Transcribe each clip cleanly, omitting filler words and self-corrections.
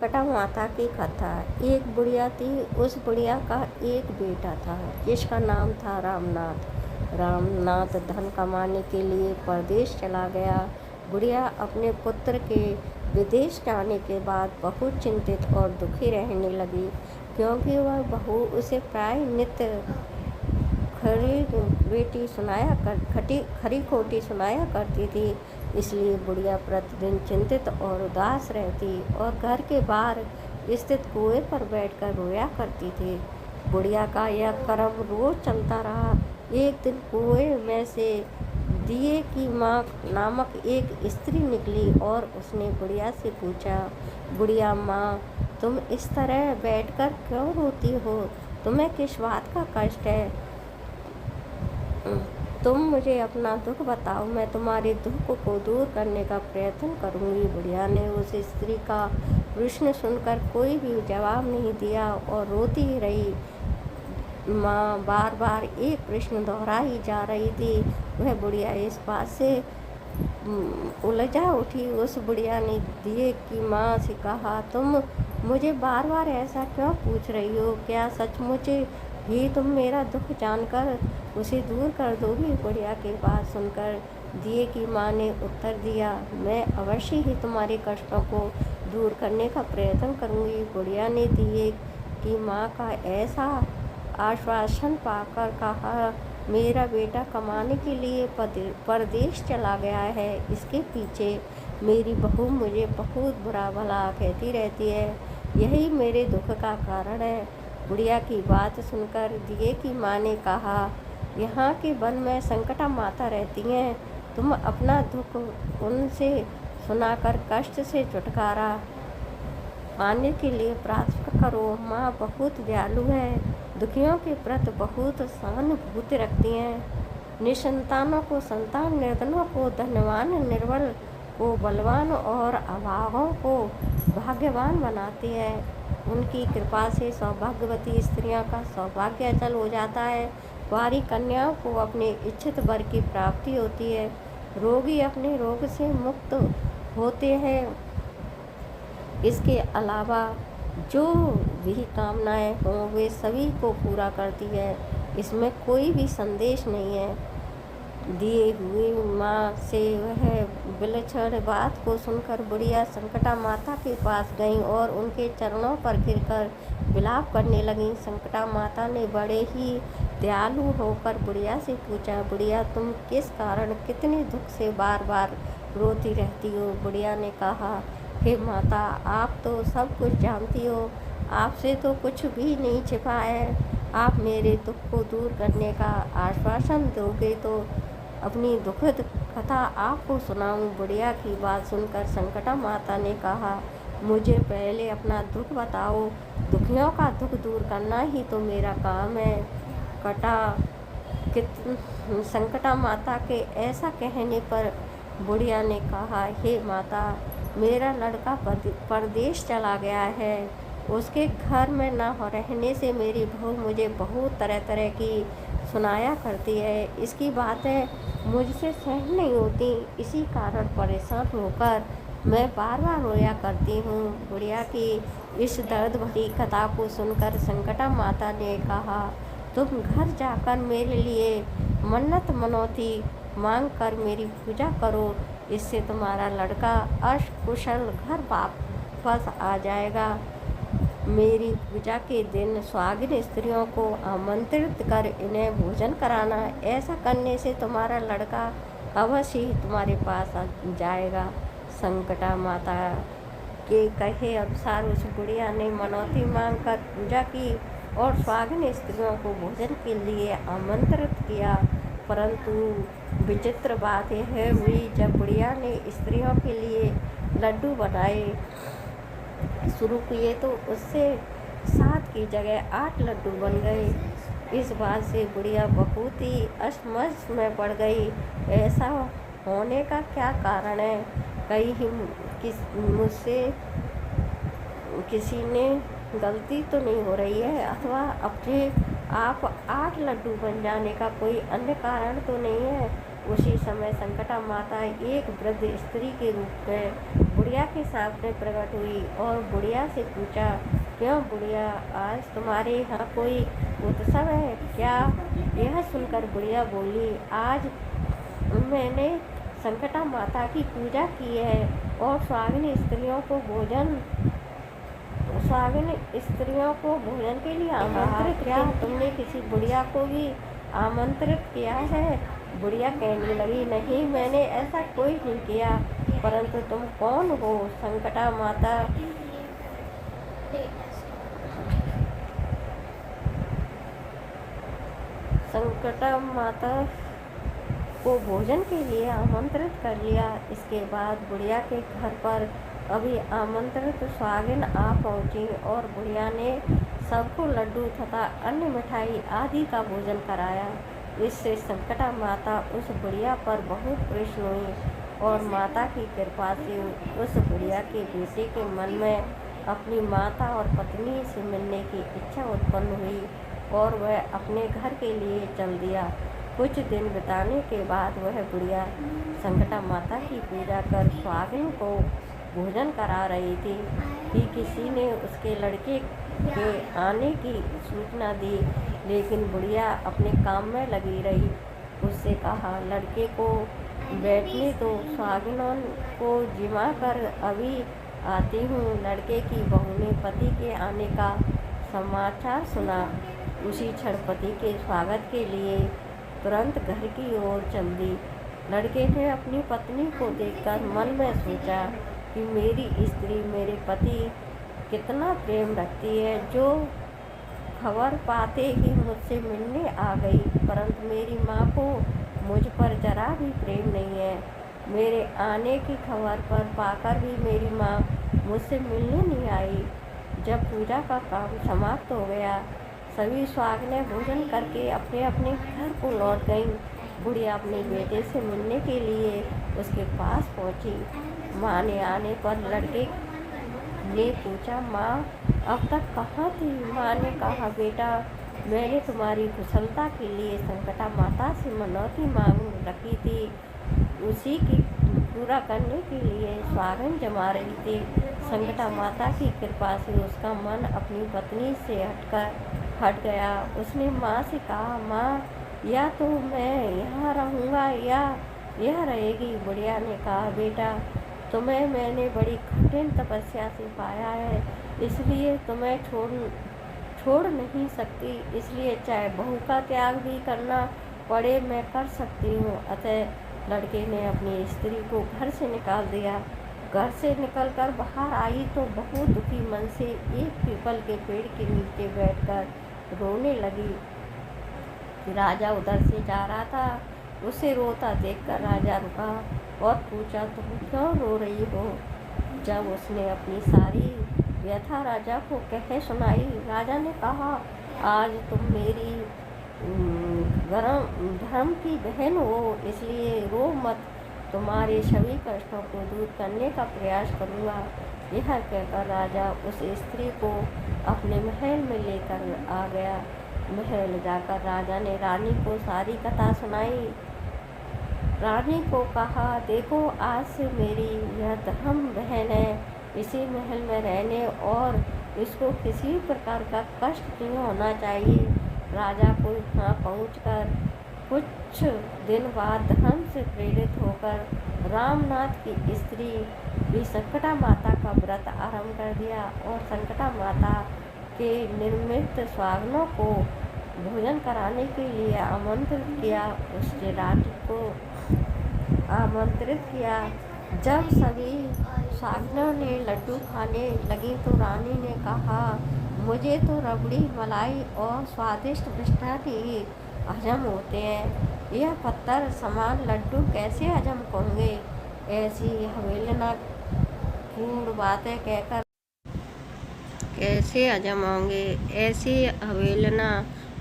कटा माता की कथा। एक बुढ़िया थी। उस बुढ़िया का एक बेटा था जिसका नाम था रामनाथ। रामनाथ धन कमाने के लिए परदेश चला गया। बुढ़िया अपने पुत्र के विदेश जाने के बाद बहुत चिंतित और दुखी रहने लगी, क्योंकि वह बहू उसे प्राय नित्य खरी खोटी सुनाया करती थी। इसलिए बुढ़िया प्रतिदिन चिंतित और उदास रहती और घर के बाहर स्थित कुएं पर बैठकर रोया करती थी। बुढ़िया का यह क्रम रोज चलता रहा। एक दिन कुएं में से दिए की माँ नामक एक स्त्री निकली और उसने बुढ़िया से पूछा, बुढ़िया माँ, तुम इस तरह बैठकर क्यों रोती हो? तुम्हें किस बात का कष्ट है? तुम मुझे अपना दुख बताओ, मैं तुम्हारे दुख को दूर करने का प्रयत्न करूंगी। बुढ़िया ने उस स्त्री का प्रश्न सुनकर कोई भी जवाब नहीं दिया और रोती ही रही। माँ बार बार एक प्रश्न दोहरा ही जा रही थी। वह बुढ़िया इस बात से उलझा उठी। उस बुढ़िया ने दिए की माँ से कहा, तुम मुझे बार बार ऐसा क्यों पूछ रही हो? क्या सचमुच ही तुम मेरा दुख जानकर उसे दूर कर दोगी? बुढ़िया की बात सुनकर दिए की माँ ने उत्तर दिया, मैं अवश्य ही तुम्हारे कष्टों को दूर करने का प्रयत्न करूंगी। बुढ़िया ने दिए की माँ का ऐसा आश्वासन पाकर कहा, मेरा बेटा कमाने के लिए परदेश चला गया है। इसके पीछे मेरी बहू मुझे बहुत बुरा भला कहती रहती है। यही मेरे दुख का कारण है। बुढ़िया की बात सुनकर दिए की माँ ने कहा, यहाँ के वन में संकटा माता रहती हैं। तुम अपना दुख उनसे सुनाकर कष्ट से छुटकारा पाने के लिए प्रार्थना करो। माँ बहुत दयालु है, दुखियों के प्रति बहुत सहानुभूति रखती हैं। निसंतानों को संतान, निर्धनों को धनवान, निर्बल को बलवान और अभागों को भाग्यवान बनाती है। उनकी कृपा से सौभाग्यवती स्त्रियों का सौभाग्य अचल हो जाता है। कुंवारी कन्याओं को अपने इच्छित वर की प्राप्ति होती है। रोगी अपने रोग से मुक्त होते हैं। इसके अलावा जो भी कामनाएं हों वे सभी को पूरा करती है। इसमें कोई भी संदेश नहीं है। दिए हुए माँ से वह विलक्षण बात को सुनकर बुढ़िया संकटा माता के पास गई और उनके चरणों पर गिरकर विलाप करने लगी। संकटा माता ने बड़े ही दयालु होकर बुढ़िया से पूछा, बुढ़िया तुम किस कारण कितने दुख से बार बार रोती रहती हो? बुढ़िया ने कहा, हे माता, आप तो सब कुछ जानती हो, आपसे तो कुछ भी नहीं छिपा है। आप मेरे दुख को दूर करने का आश्वासन दोगे तो अपनी दुखद कथा आपको सुनाऊं। बुढ़िया की बात सुनकर संकटा माता ने कहा, मुझे पहले अपना दुख बताओ। दुखियों का दुख दूर करना ही तो मेरा काम है। संकटा माता के ऐसा कहने पर बुढ़िया ने कहा, हे माता, मेरा लड़का परदेश चला गया है। उसके घर में न रहने से मेरी बहू मुझे बहुत तरह तरह की सुनाया करती है। इसकी बातें मुझसे सहन नहीं होती। इसी कारण परेशान होकर मैं बार बार रोया करती हूँ। बुढ़िया की इस दर्द भरी कथा को सुनकर संकटा माता ने कहा, तुम घर जाकर मेरे लिए मन्नत मनौती मांग कर मेरी पूजा करो। इससे तुम्हारा लड़का अष्टकुशल घर वापस आ जाएगा। मेरी पूजा के दिन सुहागिन स्त्रियों को आमंत्रित कर इन्हें भोजन कराना। ऐसा करने से तुम्हारा लड़का अवश्य ही तुम्हारे पास आ जाएगा। संकटा माता के कहे अनुसार उस बुढ़िया ने मनौती मांगकर पूजा की और सुहागिन स्त्रियों को भोजन के लिए आमंत्रित किया। परंतु विचित्र बात यह हुई, जब बुढ़िया ने स्त्रियों के लिए लड्डू बनाए शुरू किए तो उससे 7 की जगह 8 लड्डू बन गए। इस बात से बुढ़िया बहुत ही असमंजस में पड़ गई। ऐसा होने का क्या कारण है? कहीं मुझसे किसी ने गलती तो नहीं हो रही है, अथवा अपने आप 8 लड्डू बन जाने का कोई अन्य कारण तो नहीं है। उसी समय संकटा माता एक वृद्ध स्त्री के रूप में बुढ़िया बुढ़िया के सामने प्रकट हुई और बुढ़िया से पूछा, क्यों बुढ़िया, आज तुम्हारे यहाँ कोई उत्सव है क्या? यह सुनकर बुढ़िया बोली, आज मैंने संकटा माता की पूजा की है और स्वागिन स्त्रियों को भोजन के लिए आमंत्रित किया। तुमने किसी बुढ़िया को भी आमंत्रित किया है? बुढ़िया कहने लगी, नहीं, मैंने ऐसा कोई नहीं किया, परंतु तुम कौन हो? संकटा माता को भोजन के लिए आमंत्रित कर लिया। इसके बाद बुढ़िया के घर पर अभी आमंत्रित स्वागिन आ पहुंची और बुढ़िया ने सबको लड्डू तथा अन्य मिठाई आदि का भोजन कराया। इससे संकटा माता उस बुढ़िया पर बहुत प्रसन्न हुई और माता की कृपा से उस बुढ़िया के बेटे के मन में अपनी माता और पत्नी से मिलने की इच्छा उत्पन्न हुई और वह अपने घर के लिए चल दिया। कुछ दिन बिताने के बाद वह बुढ़िया संकटा माता की पूजा कर स्वागिन को भोजन करा रही थी कि किसी ने उसके लड़के के आने की सूचना दी, लेकिन बुढ़िया अपने काम में लगी रही। उससे कहा, लड़के को बैठने दो, स्वागिनों को जिमा कर अभी आती हूँ। लड़के की बहू ने पति के आने का समाचार सुना। उसी क्षण पति के स्वागत के लिए तुरंत घर की ओर चल दी। लड़के ने अपनी पत्नी को देखकर मन में सोचा कि मेरी स्त्री मेरे पति कितना प्रेम रखती है, जो खबर पाते ही मुझसे मिलने आ गई, परंतु मेरी माँ को मुझ पर जरा भी प्रेम नहीं है। मेरे आने की खबर पर पाकर भी मेरी माँ मुझसे मिलने नहीं आई। जब पूजा का काम समाप्त हो गया, सभी स्वागिनें भोजन करके अपने अपने घर को लौट गईं। बुढ़िया अपने बेटे से मिलने के लिए उसके पास पहुंची। माँ ने आने पर लड़के ने पूछा, माँ अब तक कहाँ थी? माँ ने कहा, बेटा, मैंने तुम्हारी कुशलता के लिए संकटा माता से मनौती मांग रखी थी, उसी की पूरा करने के लिए स्वागन जमा रही थी। संकटा माता की कृपा से उसका मन अपनी पत्नी से हट गया। उसने माँ से कहा, माँ, या तो मैं यहाँ रहूँगा या यह रहेगी। बुढ़िया ने कहा, बेटा, तुम्हें मैंने बड़ी कठिन तपस्या से पाया है, इसलिए तुम्हें छोड़ नहीं सकती, इसलिए चाहे बहू का त्याग भी करना पड़े मैं कर सकती हूँ। अतः लड़के ने अपनी स्त्री को घर से निकाल दिया। घर से निकलकर बाहर आई तो बहुत दुखी मन से एक पीपल के पेड़ के नीचे बैठकर रोने लगी। राजा उधर से जा रहा था। उसे रोता देखकर राजा रुका और पूछा, तुम क्यों रो रही हो? जब उसने अपनी सारी व्यथा राजा को कह सुनाई, राजा ने कहा, आज तुम मेरी धर्म की बहन हो, इसलिए रो मत, तुम्हारे सभी कष्टों को दूर करने का प्रयास करूँगा। यह कहकर राजा उस स्त्री को अपने महल में लेकर आ गया। महल जाकर राजा ने रानी को सारी कथा सुनाई। रानी को कहा, देखो, आज से मेरी यह धर्म बहन है, इसी महल में रहने और इसको किसी प्रकार का कष्ट नहीं होना चाहिए। राजा को यहाँ पहुँचकर कुछ दिन बाद धर्म से प्रेरित होकर रामनाथ की स्त्री भी संकटा माता का व्रत आरंभ कर दिया और संकटा माता के निर्मित स्वागनों को भोजन कराने के लिए आमंत्रित किया। उसने रानी को आमंत्रित किया। जब सभी स्वागनों ने लड्डू खाने लगी तो रानी ने कहा, मुझे तो रबड़ी, मलाई और स्वादिष्ट मिष्ठान ही हजम होते हैं, यह पत्थर समान लड्डू कैसे हजम होंगे? ऐसी हवेलना पूर्ण बातें कहकर कैसे हजम होंगे? ऐसी हवेलना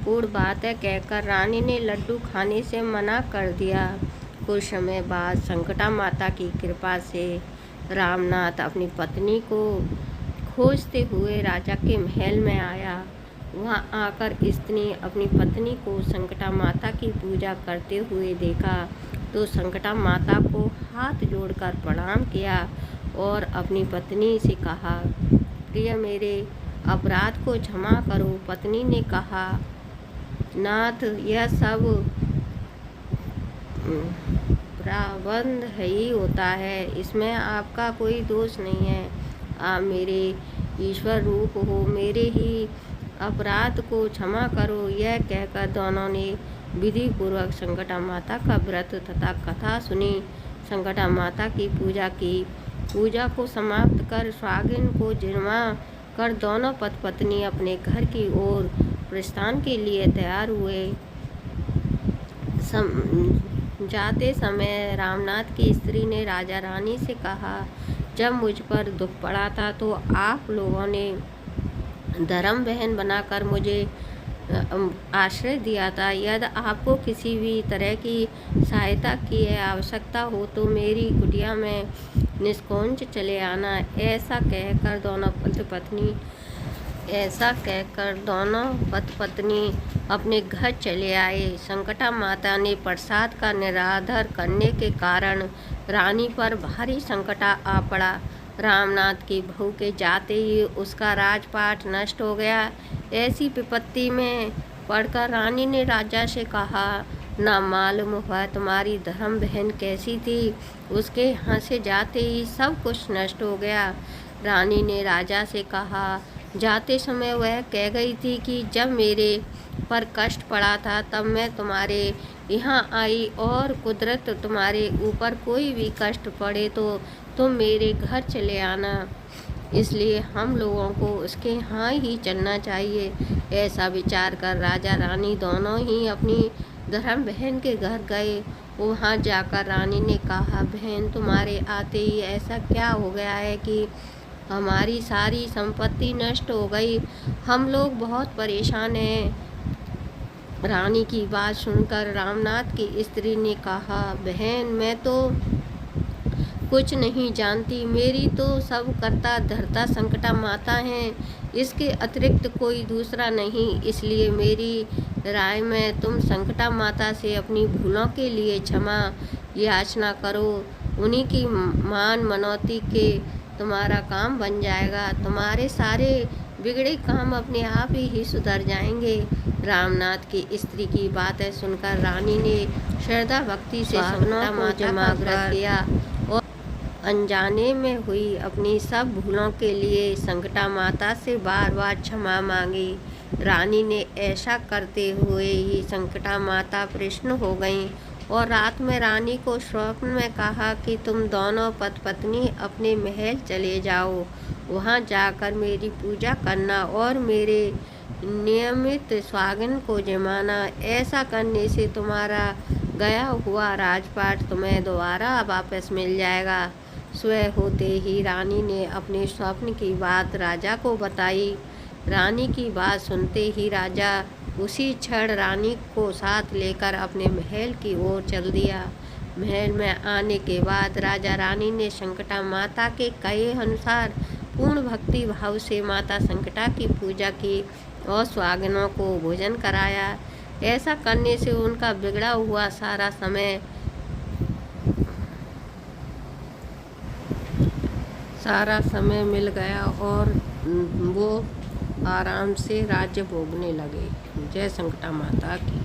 पूर्ण बातें कहकर रानी ने लड्डू खाने से मना कर दिया। कुछ समय बाद संकटा माता की कृपा से रामनाथ अपनी पत्नी को खोजते हुए राजा के महल में आया। वहाँ आकर इसने अपनी पत्नी को संकटा माता की पूजा करते हुए देखा तो संकटा माता को हाथ जोड़कर प्रणाम किया और अपनी पत्नी से कहा, प्रिय मेरे अपराध को क्षमा करो। पत्नी ने कहा, नाथ, यह सब प्रारब्ध ही होता है, इसमें आपका कोई दोष नहीं है। आप मेरे ईश्वर रूप हो, मेरे ही अपराध को क्षमा करो। यह कहकर दोनों ने विधि पूर्वक संकटा माता का व्रत तथा कथा सुनी, संकटा माता की पूजा की। पूजा को समाप्त कर सुहागिन को जिरमा कर दोनों पति पत्नी अपने घर की ओर प्रस्थान के लिए तैयार हुए। जाते समय रामनाथ की स्त्री ने राजा रानी से कहा, जब मुझ पर दुख पड़ा था तो आप लोगों ने धर्म बहन बनाकर मुझे आश्रय दिया था। यदि आपको किसी भी तरह की सहायता की आवश्यकता हो तो मेरी कुटिया में निष्कोच चले आना। ऐसा कहकर दोनों पति पत्नी अपने घर चले आए। संकटा माता ने प्रसाद का निरादर करने के कारण रानी पर भारी संकट आ पड़ा। रामनाथ की बहू के जाते ही उसका राजपाट नष्ट हो गया। ऐसी विपत्ति में पड़कर रानी ने राजा से कहा, ना मालूम हुआ तुम्हारी धर्म बहन कैसी थी, उसके यहाँ से जाते ही सब कुछ नष्ट हो गया। रानी ने राजा से कहा, जाते समय वह कह गई थी कि जब मेरे पर कष्ट पड़ा था तब मैं तुम्हारे यहाँ आई, और कुदरत तुम्हारे ऊपर कोई भी कष्ट पड़े तो तुम मेरे घर चले आना। इसलिए हम लोगों को उसके यहाँ ही चलना चाहिए। ऐसा विचार कर राजा रानी दोनों ही अपनी धर्म बहन के घर गए। वहाँ जाकर रानी ने कहा, बहन, तुम्हारे आते ही ऐसा क्या हो गया है कि हमारी सारी संपत्ति नष्ट हो गई, हम लोग बहुत परेशान हैं। रानी की बात सुनकर रामनाथ की स्त्री ने कहा, बहन, मैं तो कुछ नहीं जानती, मेरी तो सब करता धरता संकटा माता है, इसके अतिरिक्त कोई दूसरा नहीं। इसलिए मेरी राय में तुम संकटा माता से अपनी भूलों के लिए क्षमा याचना करो। उन्हीं की मान मनौती के तुम्हारा काम बन जाएगा। तुम्हारे सारे बिगड़े काम अपने आप ही सुधर जाएंगे। रामनाथ की स्त्री की बातें सुनकर रानी ने श्रद्धा भक्ति से संकटा माता का व्रत किया और अनजाने में हुई अपनी सब भूलों के लिए संकटा माता से बार बार क्षमा मांगी। रानी ने ऐसा करते हुए ही संकटा माता प्रसन्न हो गईं और रात में रानी को स्वप्न में कहा कि तुम दोनों पति पत्नी अपने महल चले जाओ, वहाँ जाकर मेरी पूजा करना और मेरे नियमित सुहागिन को जमाना। ऐसा करने से तुम्हारा गया हुआ राजपाट तुम्हें दोबारा वापस मिल जाएगा। सुबह होते ही रानी ने अपने स्वप्न की बात राजा को बताई। रानी की बात सुनते ही राजा उसी क्षण रानी को साथ लेकर अपने महल की ओर चल दिया। महल में आने के बाद राजा रानी ने संकटा माता के कहे अनुसार पूर्ण भक्ति भाव से माता संकटा की पूजा की और सुहागिनों को भोजन कराया। ऐसा करने से उनका बिगड़ा हुआ सारा समय मिल गया और वो आराम से राज्य भोगने लगे। जय संकटा माता की।